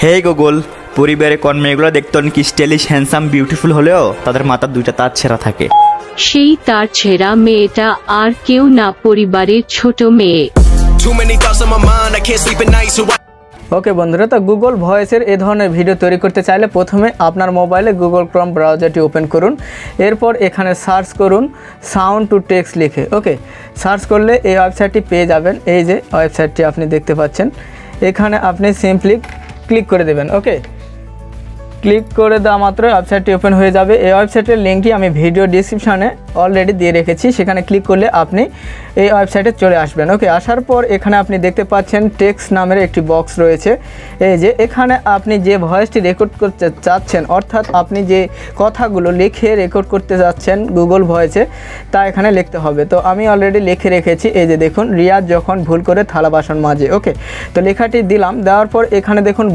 Hey Google, পরিবারে কোন মেয়েগুলো দেখতে অনেক স্টাইলিশ হ্যান্ডসাম বিউটিফুল হলেও তাদের মাথার দুইটা তার ছেঁড়া থাকে? সেই তার ছেঁড়া মেয়েটা আর কেউ না, পরিবারের ছোট মেয়ে। ওকে বন্ধুরা, তো গুগল ভয়েসের এই ধরনের ভিডিও তৈরি করতে চাইলে প্রথমে আপনার মোবাইলে গুগল ক্রোম ব্রাউজারটি ওপেন করুন। এরপর এখানে সার্চ করুন সাউন্ড টু টেক্সট লিখে। ওকে, সার্চ করলে এই ওয়েবসাইটটি পেয়ে যাবেন। এই যে ওয়েবসাইটটি আপনি দেখতে পাচ্ছেন, এখানে আপনি সিম্পলি ক্লিক করে দেবেন। ওকে, ক্লিক করে দেওয়া মাত্র ওয়েবসাইটটি ওপেন হয়ে যাবে। এই ওয়েবসাইটের লিঙ্কটি আমি ভিডিও ডিসক্রিপশানে অলরেডি দিয়ে রেখেছি, সেখানে ক্লিক করলে আপনি এই ওয়েবসাইটে চলে আসবেন। ওকে, আসার পর এখানে আপনি দেখতে পাচ্ছেন টেক্সট নামের একটি বক্স রয়েছে। এই যে এখানে আপনি যে ভয়েসটি রেকর্ড করতে চাচ্ছেন, অর্থাৎ আপনি যে কথাগুলো লিখে রেকর্ড করতে যাচ্ছেন গুগল ভয়েসে, তা এখানে লিখতে হবে। তো আমি অলরেডি লিখে রেখেছি। এই যে দেখুন, রিয়াজ যখন ভুল করে থালা বাসন মাজে। ওকে, তো লেখাটি দিলাম, দেওয়ার পর এখানে দেখুন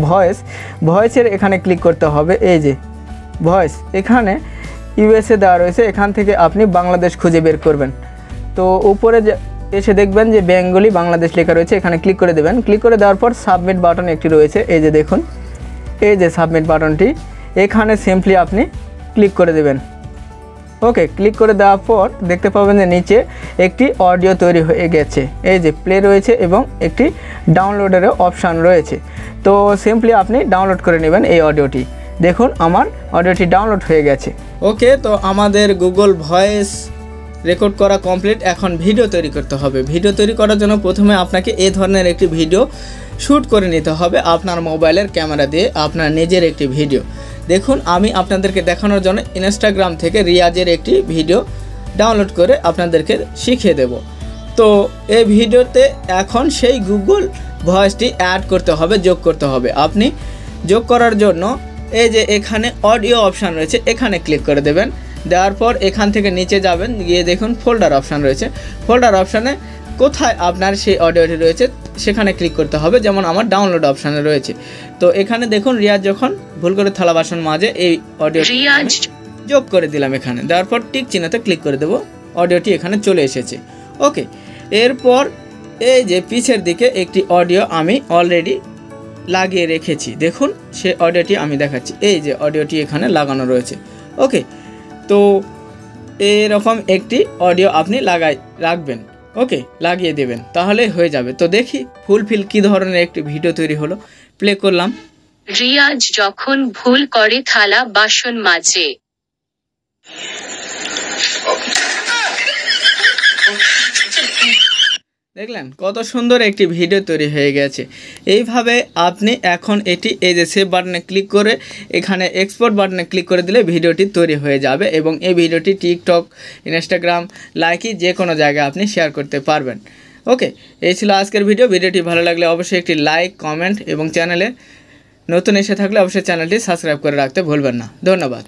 ভয়েসের এখানে ক্লিক করতে হবে। এই যে ভয়েস, এখানে ইউএসএ দেওয়া রয়েছে, এখান থেকে আপনি বাংলাদেশ খুঁজে বের করবেন। তো উপরে এসে দেখবেন যে বেঙ্গলি বাংলাদেশ লেখা রয়েছে, এখানে ক্লিক করে দেবেন। ক্লিক করে দেওয়ার পর সাবমিট বাটন একটি রয়েছে। এই যে দেখুন, এই যে সাবমিট বাটনটি, এখানে সিম্পলি আপনি ক্লিক করে দেবেন। ওকে, ক্লিক করে দেওয়ার পর দেখতে পাবেন যে নিচে একটি অডিও তৈরি হয়ে গেছে। এই যে প্লে রয়েছে এবং একটি ডাউনলোডেরও অপশান রয়েছে। তো সিম্পলি আপনি ডাউনলোড করে নেবেন এই অডিওটি। দেখুন, আমার অডিওটি ডাউনলোড হয়ে গেছে। ওকে, তো আমাদের গুগল ভয়েস রেকর্ড করা কমপ্লিট। এখন ভিডিও তৈরি করতে হবে। ভিডিও তৈরি করার জন্য প্রথমে আপনাকে এই ধরনের একটি ভিডিও শ্যুট করে নিতে হবে আপনার মোবাইলের ক্যামেরা দিয়ে, আপনার নিজের একটি ভিডিও। দেখুন, আমি আপনাদেরকে দেখানোর জন্য ইনস্টাগ্রাম থেকে রিয়াজের একটি ভিডিও ডাউনলোড করে আপনাদেরকে শিখিয়ে দেব। তো এই ভিডিওতে এখন সেই গুগল ভয়েসটি অ্যাড করতে হবে, যোগ করতে হবে। আপনি যোগ করার জন্য এই যে এখানে অডিও অপশান রয়েছে, এখানে ক্লিক করে দেবেন। দেওয়ার পর এখান থেকে নিচে যাবেন, গিয়ে দেখুন ফোল্ডার অপশান রয়েছে। ফোল্ডার অপশানে কোথায় আপনার সেই অডিওটি রয়েছে সেখানে ক্লিক করতে হবে, যেমন আমার ডাউনলোড অপশানে রয়েছে। তো এখানে দেখুন, রিয়াজ যখন ভুল করে থালা বাসন মাজে, এই অডিও যোগ করে দিলাম। এখানে দেওয়ার পর টিক চিহ্নতে ক্লিক করে দেবো, অডিওটি এখানে চলে এসেছে। ওকে, এরপর এই যে পিছের দিকে একটি অডিও আমি অলরেডি লাগিয়ে রেখেছি। দেখুন, সেই অডিওটি আমি দেখাচ্ছি। এই যে অডিওটি এখানে লাগানো রয়েছে। ওকে, তো এরকম একটি অডিও আপনি রাখবেন। ওকে, লাগিয়ে দেবেন, তাহলে হয়ে যাবে। তো দেখি ফুলফিল কি ধরনের একটি ভিডিও তৈরি হলো। প্লে করলাম। রিয়াজ যখন ভুল করে থালা বাসন মাজে। দেখলেন কত সুন্দর একটি ভিডিও তৈরি হয়ে গেছে। এইভাবে আপনি এখন এটি এই যে সেভ বাটনে ক্লিক করে এখানে এক্সপোর্ট বাটনে ক্লিক করে দিলে ভিডিওটি তৈরি হয়ে যাবে এবং এই ভিডিওটি টিকটক, ইনস্টাগ্রাম, লাইকি যে কোনো জায়গায় আপনি শেয়ার করতে পারবেন। ওকে, এই ছিল আজকের ভিডিও। ভিডিওটি ভালো লাগলে অবশ্যই একটি লাইক, কমেন্ট এবং চ্যানেলে নতুন এসে থাকলে অবশ্যই চ্যানেলটি সাবস্ক্রাইব করে রাখতে ভুলবেন না। ধন্যবাদ।